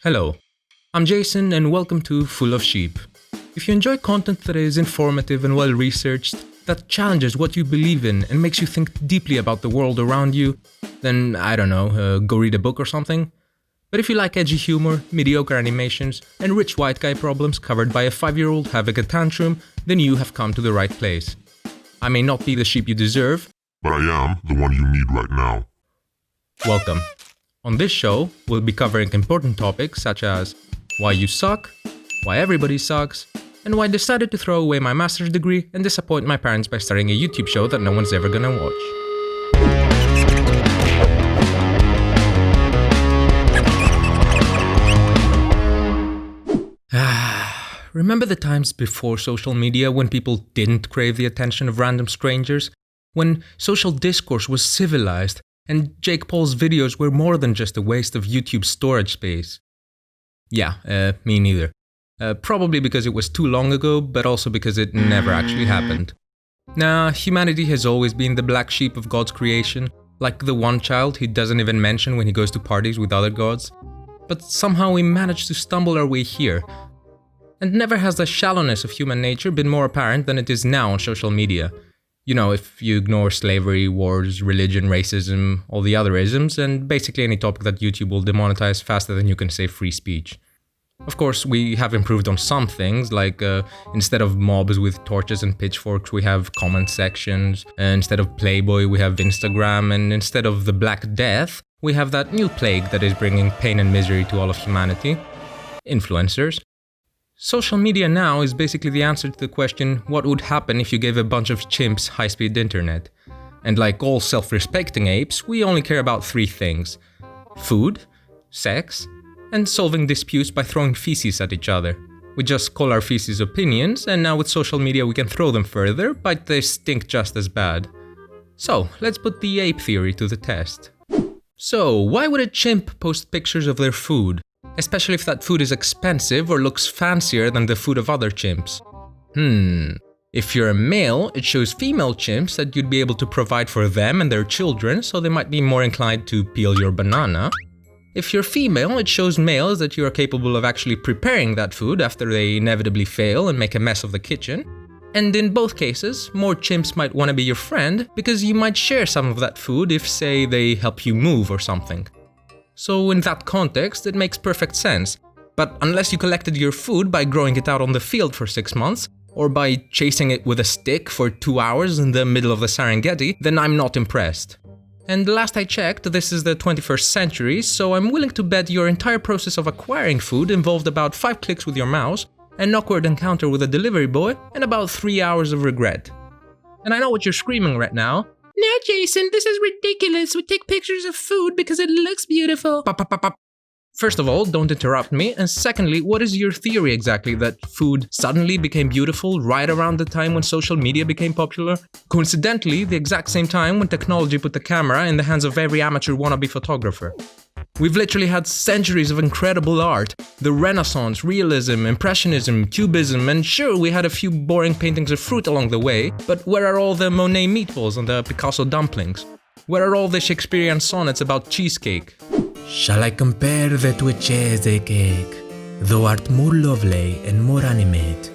Hello, I'm Jason and welcome to Full of Sheep. If you enjoy content that is informative and well researched, that challenges what you believe in and makes you think deeply about the world around you, then I don't know, go read a book or something. But if you like edgy humor, mediocre animations, and rich white guy problems covered by a 5-year-old having a tantrum, then you have come to the right place. I may not be the sheep you deserve, but I am the one you need right now. Welcome. On this show, we'll be covering important topics such as why you suck, why everybody sucks, and why I decided to throw away my master's degree and disappoint my parents by starting a YouTube show that no one's ever gonna watch. Remember the times before social media when people didn't crave the attention of random strangers? When social discourse was civilized and Jake Paul's videos were more than just a waste of YouTube storage space? Yeah, me neither. Probably because it was too long ago, but also because it never actually happened. Nah, humanity has always been the black sheep of God's creation, like the one child he doesn't even mention when he goes to parties with other gods. But somehow we managed to stumble our way here. And never has the shallowness of human nature been more apparent than it is now on social media. You know, if you ignore slavery, wars, religion, racism, all the other isms, and basically any topic that YouTube will demonetize faster than you can say free speech. Of course, we have improved on some things, like instead of mobs with torches and pitchforks, we have comment sections, and instead of Playboy, we have Instagram, and instead of the Black Death, we have that new plague that is bringing pain and misery to all of humanity: influencers. Social media now is basically the answer to the question, what would happen if you gave a bunch of chimps high-speed internet? And like all self-respecting apes, we only care about 3 things: food, sex, and solving disputes by throwing feces at each other. We just call our feces opinions, and now with social media we can throw them further, but they stink just as bad. So, let's put the ape theory to the test. So, why would a chimp post pictures of their food? Especially if that food is expensive or looks fancier than the food of other chimps. If you're a male, it shows female chimps that you'd be able to provide for them and their children, so they might be more inclined to peel your banana. If you're female, it shows males that you are capable of actually preparing that food after they inevitably fail and make a mess of the kitchen. And in both cases, more chimps might want to be your friend because you might share some of that food if, say, they help you move or something. So in that context, it makes perfect sense. But unless you collected your food by growing it out on the field for 6 months, or by chasing it with a stick for 2 hours in the middle of the Serengeti, then I'm not impressed. And last I checked, this is the 21st century, so I'm willing to bet your entire process of acquiring food involved about 5 clicks with your mouse, an awkward encounter with a delivery boy, and about 3 hours of regret. And I know what you're screaming right now. No, Jason, this is ridiculous. We take pictures of food because it looks beautiful. Pop. First of all, don't interrupt me. And secondly, what is your theory exactly that food suddenly became beautiful right around the time when social media became popular? Coincidentally, the exact same time when technology put the camera in the hands of every amateur wannabe photographer. We've literally had centuries of incredible art. The Renaissance, Realism, Impressionism, Cubism, and sure, we had a few boring paintings of fruit along the way, but where are all the Monet meatballs and the Picasso dumplings? Where are all the Shakespearean sonnets about cheesecake? Shall I compare thee to a cheesecake? Thou art more lovely and more animate.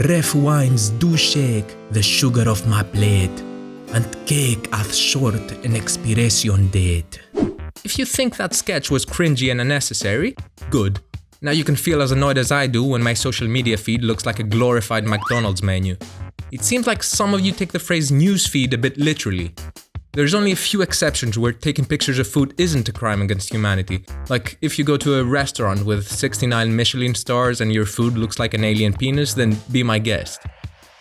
Ref wines do shake the sugar of my plate, and cake hath short an expiration date. If you think that sketch was cringy and unnecessary, good. Now you can feel as annoyed as I do when my social media feed looks like a glorified McDonald's menu. It seems like some of you take the phrase newsfeed a bit literally. There's only a few exceptions where taking pictures of food isn't a crime against humanity. Like if you go to a restaurant with 69 Michelin stars and your food looks like an alien penis, then be my guest.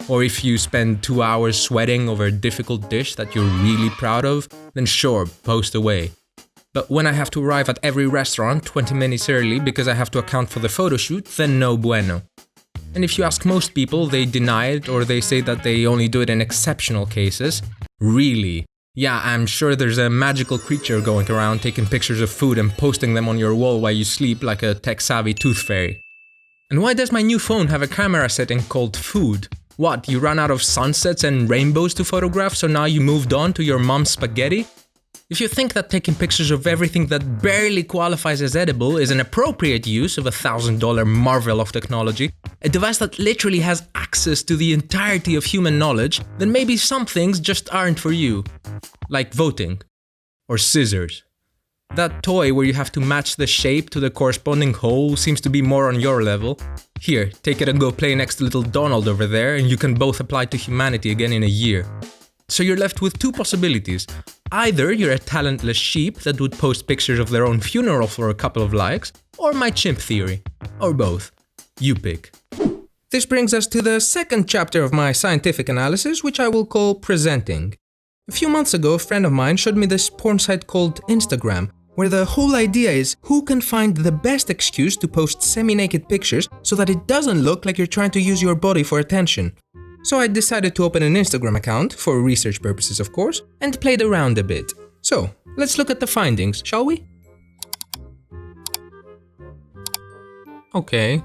Or if you spend 2 hours sweating over a difficult dish that you're really proud of, then sure, post away. But when I have to arrive at every restaurant 20 minutes early because I have to account for the photo shoot, then no bueno. And if you ask most people, they deny it or they say that they only do it in exceptional cases. Really? Yeah, I'm sure there's a magical creature going around taking pictures of food and posting them on your wall while you sleep like a tech-savvy tooth fairy. And why does my new phone have a camera setting called food? What, you ran out of sunsets and rainbows to photograph, so now you moved on to your mom's spaghetti? If you think that taking pictures of everything that barely qualifies as edible is an appropriate use of a $1,000 marvel of technology, a device that literally has access to the entirety of human knowledge, then maybe some things just aren't for you. Like voting. Or scissors. That toy where you have to match the shape to the corresponding hole seems to be more on your level. Here, take it and go play next to little Donald over there, and you can both apply to humanity again in a year. So you're left with two possibilities. Either you're a talentless sheep that would post pictures of their own funeral for a couple of likes, or my chimp theory. Or both. You pick. This brings us to the second chapter of my scientific analysis, which I will call presenting. A few months ago, a friend of mine showed me this porn site called Instagram, where the whole idea is who can find the best excuse to post semi-naked pictures so that it doesn't look like you're trying to use your body for attention. So I decided to open an Instagram account, for research purposes of course, and played around a bit. So, let's look at the findings, shall we? Okay.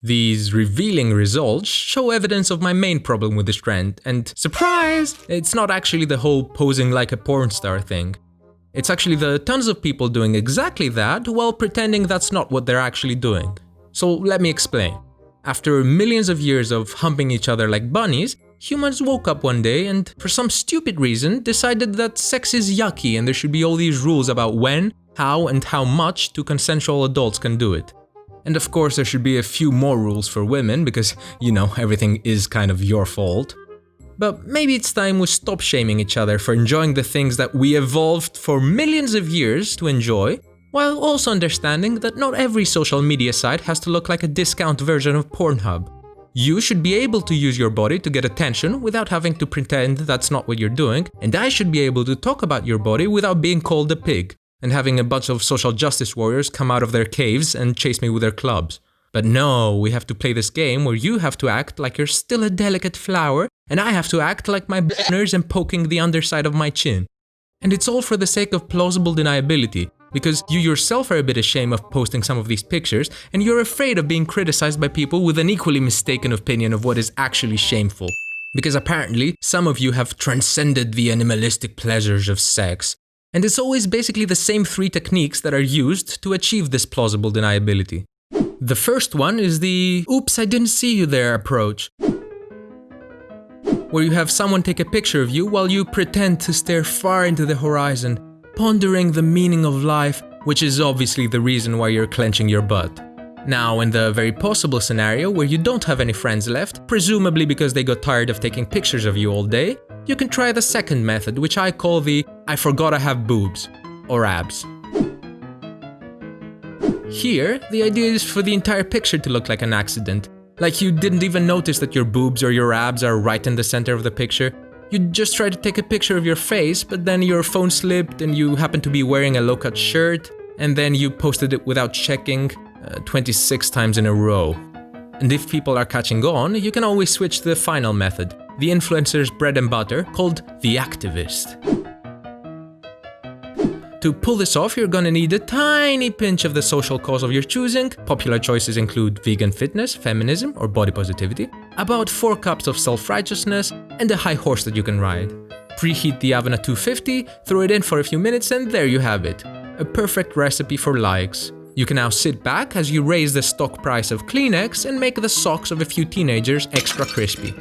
These revealing results show evidence of my main problem with this trend, and surprise! It's not actually the whole posing like a porn star thing. It's actually the tons of people doing exactly that while pretending that's not what they're actually doing. So let me explain. After millions of years of humping each other like bunnies, humans woke up one day and, for some stupid reason, decided that sex is yucky and there should be all these rules about when, how, and how much two consensual adults can do it. And of course there should be a few more rules for women because, you know, everything is kind of your fault. But maybe it's time we stop shaming each other for enjoying the things that we evolved for millions of years to enjoy, while also understanding that not every social media site has to look like a discount version of Pornhub. You should be able to use your body to get attention without having to pretend that's not what you're doing, and I should be able to talk about your body without being called a pig, and having a bunch of social justice warriors come out of their caves and chase me with their clubs. But no, we have to play this game where you have to act like you're still a delicate flower, and I have to act like my boners and poking the underside of my chin. And it's all for the sake of plausible deniability, because you yourself are a bit ashamed of posting some of these pictures, and you're afraid of being criticized by people with an equally mistaken opinion of what is actually shameful. Because apparently, some of you have transcended the animalistic pleasures of sex. And it's always basically the same three techniques that are used to achieve this plausible deniability. The first one is the "oops, I didn't see you there" approach, where you have someone take a picture of you while you pretend to stare far into the horizon, pondering the meaning of life, which is obviously the reason why you're clenching your butt. Now, in the very possible scenario where you don't have any friends left, presumably because they got tired of taking pictures of you all day, you can try the second method, which I call the "I forgot I have boobs" or abs. Here, the idea is for the entire picture to look like an accident. Like you didn't even notice that your boobs or your abs are right in the center of the picture. You just tried to take a picture of your face, but then your phone slipped and you happened to be wearing a low-cut shirt, and then you posted it without checking 26 times in a row. And if people are catching on, you can always switch to the final method, the influencer's bread and butter, called the activist. To pull this off, you're gonna need a tiny pinch of the social cause of your choosing. Popular choices include vegan fitness, feminism, or body positivity, about 4 cups of self-righteousness, and a high horse that you can ride. Preheat the oven at 250, throw it in for a few minutes, and there you have it. A perfect recipe for likes. You can now sit back as you raise the stock price of Kleenex and make the socks of a few teenagers extra crispy.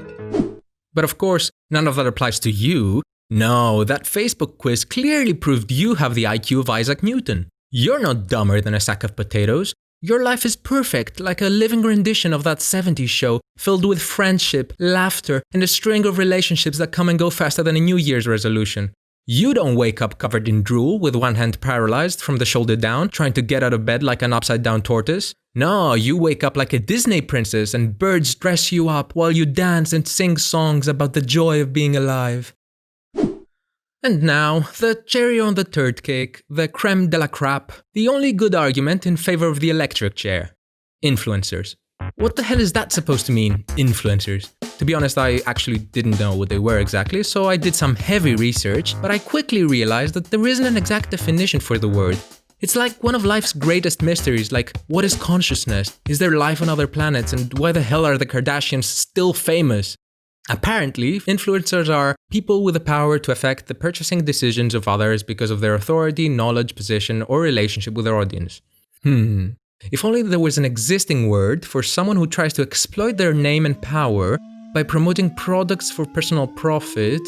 But of course, none of that applies to you. No, that Facebook quiz clearly proved you have the IQ of Isaac Newton. You're not dumber than a sack of potatoes. Your life is perfect, like a living rendition of that 70s show, filled with friendship, laughter, and a string of relationships that come and go faster than a New Year's resolution. You don't wake up covered in drool, with one hand paralyzed from the shoulder down, trying to get out of bed like an upside-down tortoise. No, you wake up like a Disney princess and birds dress you up while you dance and sing songs about the joy of being alive. And now, the cherry on the turd cake, the creme de la crap, the only good argument in favor of the electric chair. Influencers. What the hell is that supposed to mean, influencers? To be honest, I actually didn't know what they were exactly, so I did some heavy research, but I quickly realized that there isn't an exact definition for the word. It's like one of life's greatest mysteries, like what is consciousness? Is there life on other planets? And why the hell are the Kardashians still famous? Apparently, influencers are people with the power to affect the purchasing decisions of others because of their authority, knowledge, position, or relationship with their audience. If only there was an existing word for someone who tries to exploit their name and power by promoting products for personal profit.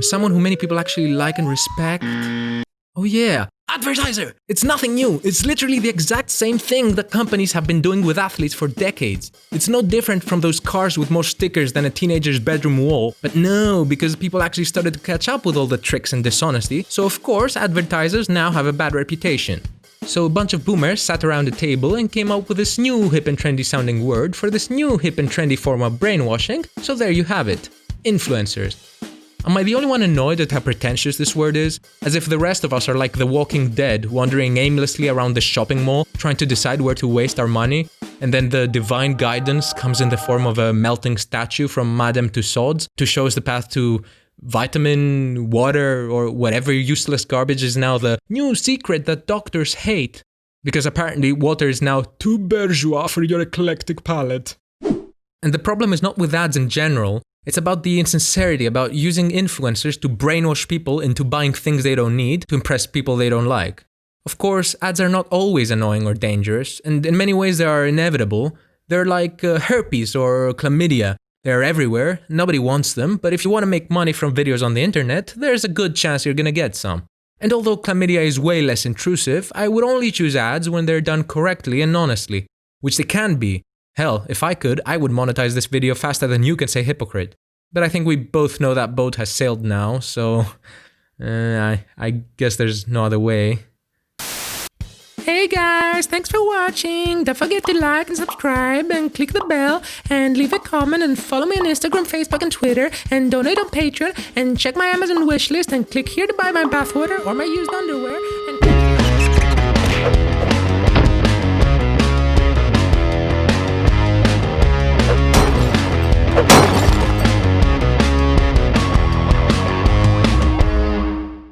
Someone who many people actually like and respect. Oh yeah, advertiser! It's nothing new. It's literally the exact same thing that companies have been doing with athletes for decades. It's no different from those cars with more stickers than a teenager's bedroom wall. But no, because people actually started to catch up with all the tricks and dishonesty, so of course advertisers now have a bad reputation. So a bunch of boomers sat around a table and came up with this new hip and trendy sounding word for this new hip and trendy form of brainwashing, so there you have it. Influencers. Am I the only one annoyed at how pretentious this word is? As if the rest of us are like the Walking Dead, wandering aimlessly around the shopping mall, trying to decide where to waste our money, and then the divine guidance comes in the form of a melting statue from Madame Tussauds to show us the path to vitamin, water, or whatever useless garbage is now the new secret that doctors hate. Because apparently water is now too bourgeois for your eclectic palate. And the problem is not with ads in general, it's about the insincerity, about using influencers to brainwash people into buying things they don't need to impress people they don't like. Of course, ads are not always annoying or dangerous, and in many ways they are inevitable. They're like herpes or chlamydia. They're everywhere, nobody wants them, but if you want to make money from videos on the internet, there's a good chance you're gonna get some. And although chlamydia is way less intrusive, I would only choose ads when they're done correctly and honestly, which they can be. Hell, if I could, I would monetize this video faster than you can say hypocrite. But I think we both know that boat has sailed now, so I guess there's no other way. Hey guys, thanks for watching. Don't forget to like and subscribe and click the bell and leave a comment and follow me on Instagram, Facebook and Twitter and donate on Patreon and check my Amazon wishlist and click here to buy my bathwater or my used underwear and